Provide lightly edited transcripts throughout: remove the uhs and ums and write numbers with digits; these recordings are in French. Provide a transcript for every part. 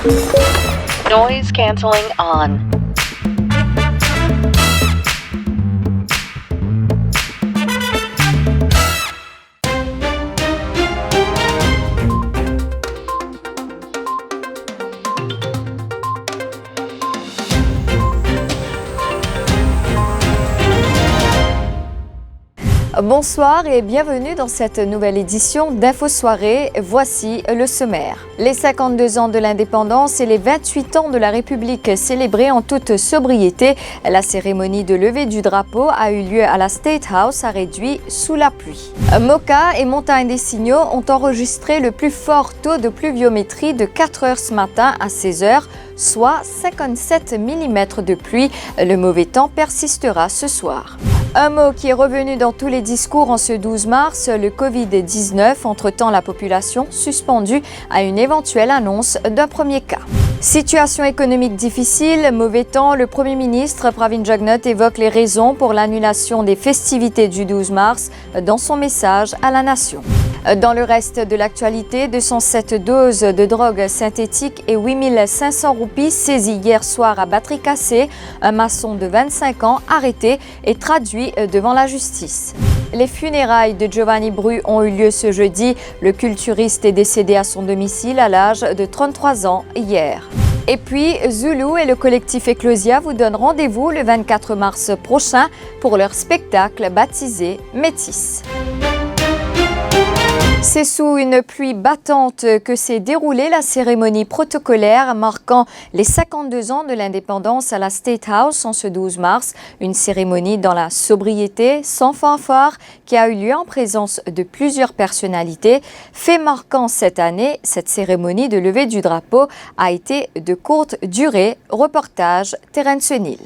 Noise cancelling on. Bonsoir et bienvenue dans cette nouvelle édition d'Info Soirée. Voici le sommaire. Les 52 ans de l'indépendance et les 28 ans de la République célébrés en toute sobriété. La cérémonie de levée du drapeau a eu lieu à la State House à Réduit sous la pluie. Moka et Montagne des Signaux ont enregistré le plus fort taux de pluviométrie de 4 heures ce matin à 16 heures, soit 57 mm de pluie. Le mauvais temps persistera ce soir. Un mot qui est revenu dans tous les discours en ce 12 mars, le Covid-19. Entre-temps, la population suspendue à une éventuelle annonce d'un premier cas. Situation économique difficile, mauvais temps, le Premier ministre Pravin Jugnauth évoque les raisons pour l'annulation des festivités du 12 mars dans son message à la nation. Dans le reste de l'actualité, 207 doses de drogue synthétique et 8500 roupies saisies hier soir à batterie cassée. Un maçon de 25 ans arrêté et traduit devant la justice. Les funérailles de Giovanni Bru ont eu lieu ce jeudi. Le culturiste est décédé à son domicile à l'âge de 33 ans hier. Et puis, Zulu et le collectif Ecclesia vous donnent rendez-vous le 24 mars prochain pour leur spectacle baptisé Métis. C'est sous une pluie battante que s'est déroulée la cérémonie protocolaire marquant les 52 ans de l'indépendance à la State House en ce 12 mars. Une cérémonie dans la sobriété, sans fanfare, qui a eu lieu en présence de plusieurs personnalités. Fait marquant cette année, cette cérémonie de levée du drapeau a été de courte durée. Reportage Terence Nil.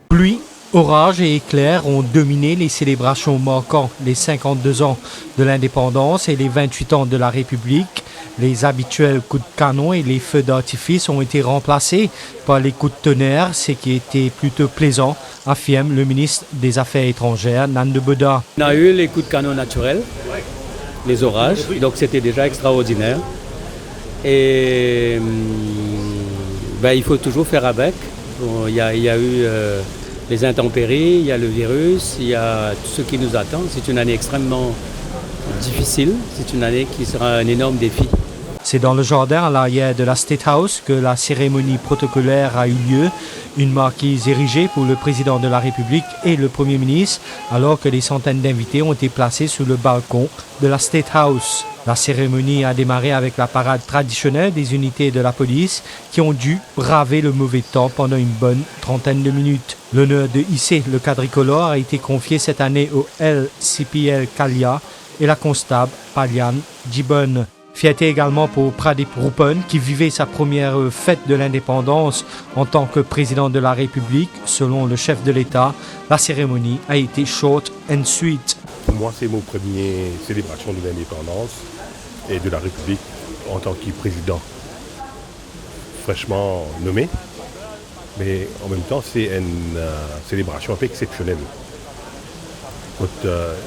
Pluie, orages et éclairs ont dominé les célébrations marquant les 52 ans de l'indépendance et les 28 ans de la République. Les habituels coups de canon et les feux d'artifice ont été remplacés par les coups de tonnerre, ce qui était plutôt plaisant, affirme le ministre des Affaires étrangères, Nando Boda. On a eu les coups de canon naturels, les orages, donc c'était déjà extraordinaire. Et il faut toujours faire avec. Bon, il y a eu les intempéries, il y a le virus, il y a tout ce qui nous attend. C'est une année extrêmement difficile, c'est une année qui sera un énorme défi. C'est dans le jardin à l'arrière de la State House que la cérémonie protocolaire a eu lieu, une marquise érigée pour le président de la République et le Premier ministre, alors que des centaines d'invités ont été placés sous le balcon de la State House. La cérémonie a démarré avec la parade traditionnelle des unités de la police qui ont dû braver le mauvais temps pendant une bonne trentaine de minutes. L'honneur de hisser le quadricolore a été confié cette année au LCPL Kalia et la constable Palian Gibbon. Fierté également pour Pradip Rupan qui vivait sa première fête de l'indépendance en tant que président de la République. Selon le chef de l'État, la cérémonie a été short and sweet. Pour moi, c'est mon premier célébration de l'indépendance et de la République en tant que président fraîchement nommé. Mais en même temps, c'est une célébration un peu exceptionnelle. Quand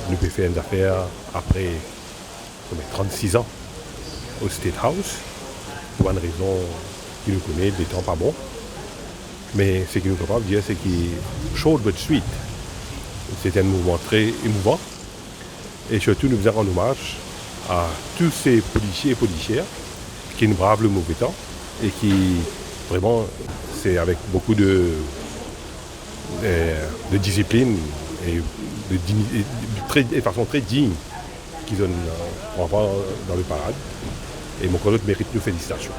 nous pouvons faire une affaire après 36 ans au State House, pour une raison qui nous connaît, des temps pas bons. Mais ce qui nous capable de dire, c'est qu'il est short but sweet. C'est un mouvement très émouvant. Et surtout, nous faisons un hommage à tous ces policiers et policières qui nous bravent le mauvais temps et qui, vraiment, c'est avec beaucoup de discipline et de façon très digne qu'ils donnent dans le parade. Et mon collègue mérite nos félicitations.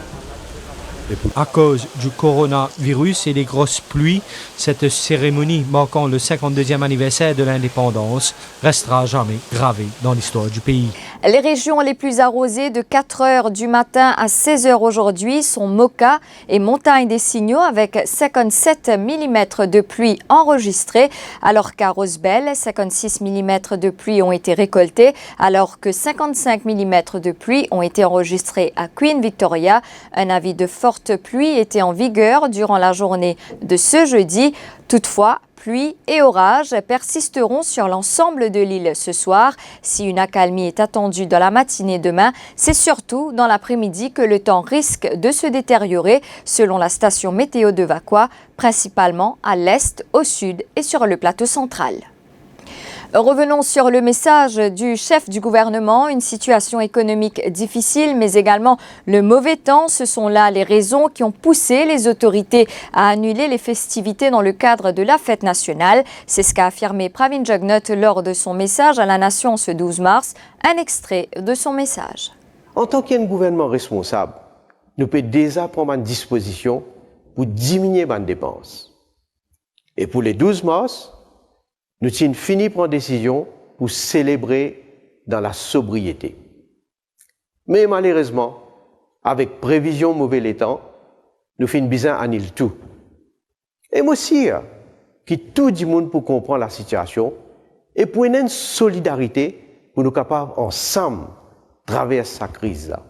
À cause du coronavirus et des grosses pluies, cette cérémonie marquant le 52e anniversaire de l'indépendance restera à jamais gravée dans l'histoire du pays. Les régions les plus arrosées de 4 heures du matin à 16 heures aujourd'hui sont Moka et Montagne des Signaux avec 57 mm de pluie enregistrés, alors qu'à Rosebel, 56 mm de pluie ont été récoltés, alors que 55 mm de pluie ont été enregistrés à Queen Victoria. Un avis de forte pluie était en vigueur durant la journée de ce jeudi. Toutefois, pluies et orages persisteront sur l'ensemble de l'île ce soir. Si une accalmie est attendue dans la matinée demain, c'est surtout dans l'après-midi que le temps risque de se détériorer, selon la station météo de Vacois, principalement à l'est, au sud et sur le plateau central. Revenons sur le message du chef du gouvernement. Une situation économique difficile, mais également le mauvais temps. Ce sont là les raisons qui ont poussé les autorités à annuler les festivités dans le cadre de la fête nationale. C'est ce qu'a affirmé Pravin Jugnauth lors de son message à la nation ce 12 mars. Un extrait de son message. En tant qu'un gouvernement responsable, nous pouvons déjà prendre une disposition pour diminuer les dépenses. Et pour les 12 mars, nous avons fini par une décision pour célébrer dans la sobriété. Mais malheureusement, avec prévision mauvais temps, nous finissons bien annuler tout. Et moi aussi, qui tout le monde pour comprendre la situation et pour une solidarité pour nous capables ensemble traverser cette crise-là.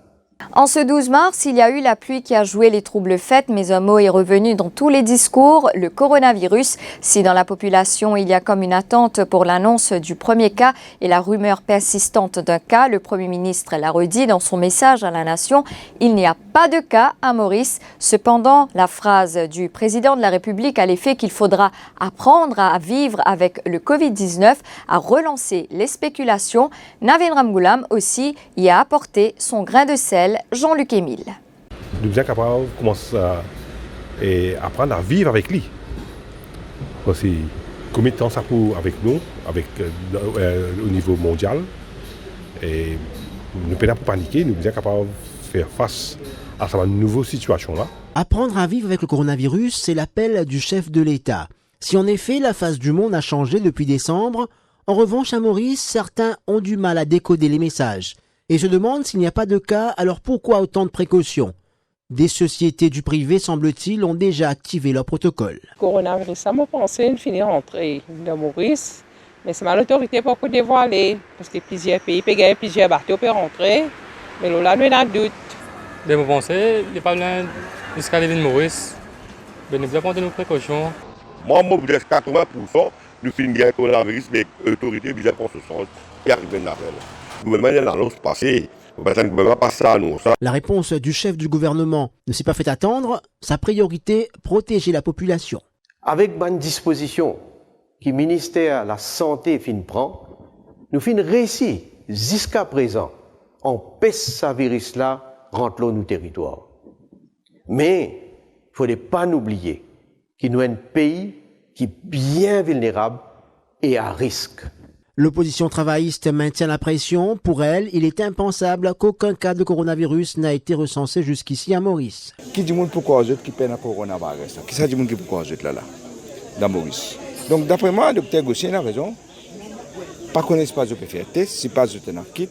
En ce 12 mars, il y a eu la pluie qui a joué les troubles fêtes, mais un mot est revenu dans tous les discours, le coronavirus. Si dans la population, il y a comme une attente pour l'annonce du premier cas et la rumeur persistante d'un cas, le Premier ministre l'a redit dans son message à la nation, il n'y a pas de cas à Maurice. Cependant, la phrase du président de la République à l'effet qu'il faudra apprendre à vivre avec le Covid-19 a relancé les spéculations. Navin Ramgoolam aussi y a apporté son grain de sel. Jean-Luc Émile. Nous sommes capables de commencer à apprendre à vivre avec lui. Combien de temps ça pour avec nous, au niveau mondial. Et nous ne pouvons pas paniquer, nous sommes capables de faire face à cette nouvelle situation-là. Apprendre à vivre avec le coronavirus, c'est l'appel du chef de l'État. Si en effet la face du monde a changé depuis décembre, en revanche à Maurice, certains ont du mal à décoder les messages. Et se demandent s'il n'y a pas de cas, alors pourquoi autant de précautions? Des sociétés du privé, semble-t-il, ont déjà activé leur protocole. Le coronavirus, ça m'a pensé une finir rentrer de Maurice, mais c'est mal l'autorité pour que dévoiler, parce que plusieurs pays, plusieurs bateaux peuvent rentrer, mais là, nous avons doute. De mon pensée, il n'y a pas besoin jusqu'à l'arrivée de Maurice, mais nous devons prendre nos précautions. Moi, jusqu'à 80%, nous finissons bien le coronavirus, mais l'autorité, bien qu'on se sente, il arrive une appel. La réponse du chef du gouvernement ne s'est pas fait attendre. Sa priorité, protéger la population. Avec bonne disposition que le ministère de la Santé prend, nous finissons réussi jusqu'à présent en empêcher ce virus-là rentrer dans nos territoires. Mais il ne faut pas oublier que nous sommes un pays qui est bien vulnérable et à risque. L'opposition travailliste maintient la pression. Pour elle, il est impensable qu'aucun cas de coronavirus n'a été recensé jusqu'ici à Maurice. Qui dit pourquoi je qui peine à coronavirus? Qui ça dit pourquoi je là dans Maurice? Donc d'après moi, le docteur Gossien a raison. Pas connaître pas je peux faire test, si pas je t'en quitte.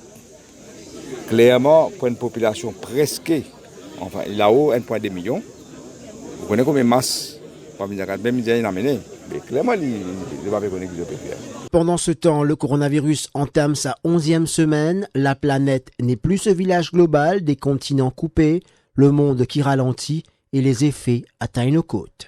Clairement, pour une population presque, enfin là-haut 1,2 million, vous connaissez combien de masse? Pas même bien amené. Mais clairement, il va pas connaître que je peux faire. Pendant ce temps, le coronavirus entame sa 11e semaine. La planète n'est plus ce village global des continents coupés, le monde qui ralentit et les effets atteignent nos côtes.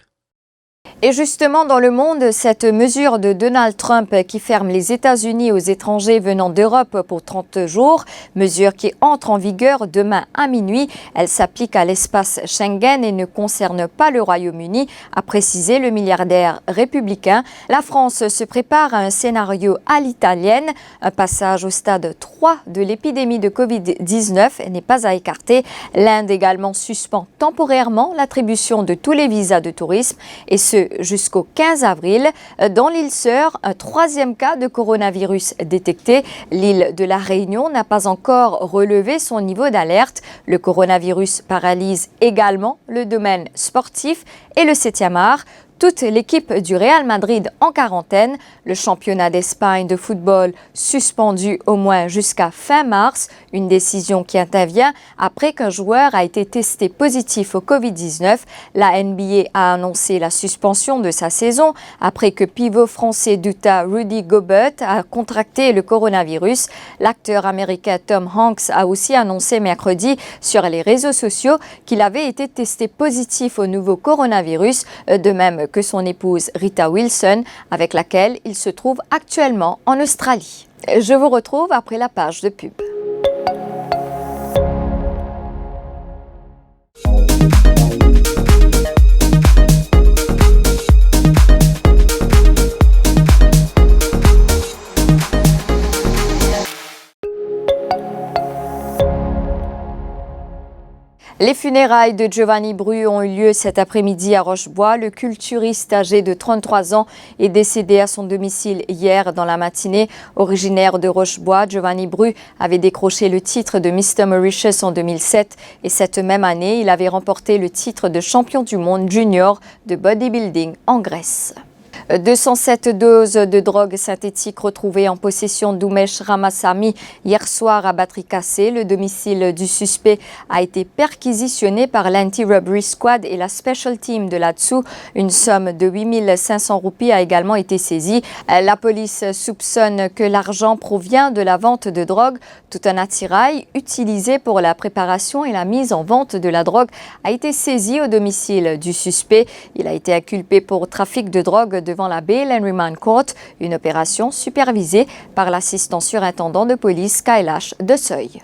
Et justement, dans le monde, cette mesure de Donald Trump qui ferme les États-Unis aux étrangers venant d'Europe pour 30 jours, mesure qui entre en vigueur demain à minuit, elle s'applique à l'espace Schengen et ne concerne pas le Royaume-Uni, a précisé le milliardaire républicain. La France se prépare à un scénario à l'italienne. Un passage au stade 3 de l'épidémie de Covid-19 n'est pas à écarter. L'Inde également suspend temporairement l'attribution de tous les visas de tourisme et ce jusqu'au 15 avril. Dans l'île Sœur, un 3e cas de coronavirus détecté. L'île de la Réunion n'a pas encore relevé son niveau d'alerte. Le coronavirus paralyse également le domaine sportif et le 7e art. Toute l'équipe du Real Madrid en quarantaine, le championnat d'Espagne de football suspendu au moins jusqu'à fin mars, une décision qui intervient après qu'un joueur a été testé positif au Covid-19. La NBA a annoncé la suspension de sa saison après que pivot français d'Utah Rudy Gobert a contracté le coronavirus. L'acteur américain Tom Hanks a aussi annoncé mercredi sur les réseaux sociaux qu'il avait été testé positif au nouveau coronavirus. De même, même que son épouse Rita Wilson, avec laquelle il se trouve actuellement en Australie. Je vous retrouve après la page de pub. Les funérailles de Giovanni Bru ont eu lieu cet après-midi à Rochebois. Le culturiste âgé de 33 ans est décédé à son domicile hier dans la matinée. Originaire de Rochebois, Giovanni Bru avait décroché le titre de Mr. Mauritius en 2007 et cette même année, il avait remporté le titre de champion du monde junior de bodybuilding en Grèce. 207 doses de drogue synthétique retrouvées en possession d'Oumesh Ramasamy hier soir à batterie cassée. Le domicile du suspect a été perquisitionné par l'Anti-Robbery Squad et la Special Team de là-dessous. Une somme de 8 500 roupies a également été saisie. La police soupçonne que l'argent provient de la vente de drogue. Tout un attirail utilisé pour la préparation et la mise en vente de la drogue a été saisi au domicile du suspect. Il a été inculpé pour trafic de drogue devant la Bail and Remand Court, une opération supervisée par l'assistant surintendant de police Kailash de Seuil.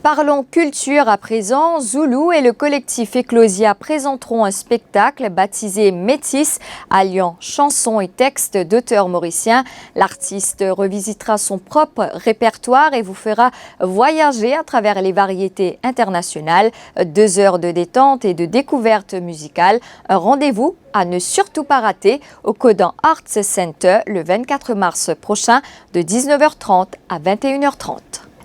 Parlons culture à présent. Zoulou et le collectif Éclosia présenteront un spectacle baptisé Métis, alliant chansons et textes d'auteurs mauriciens. L'artiste revisitera son propre répertoire et vous fera voyager à travers les variétés internationales. 2 heures de détente et de découverte musicale. Un rendez-vous à ne surtout pas rater au Codan Arts Center le 24 mars prochain de 19h30 à 21h30.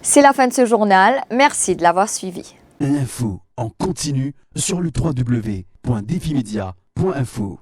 C'est la fin de ce journal. Merci de l'avoir suivi. L'info en continu sur le www.defimedia.info.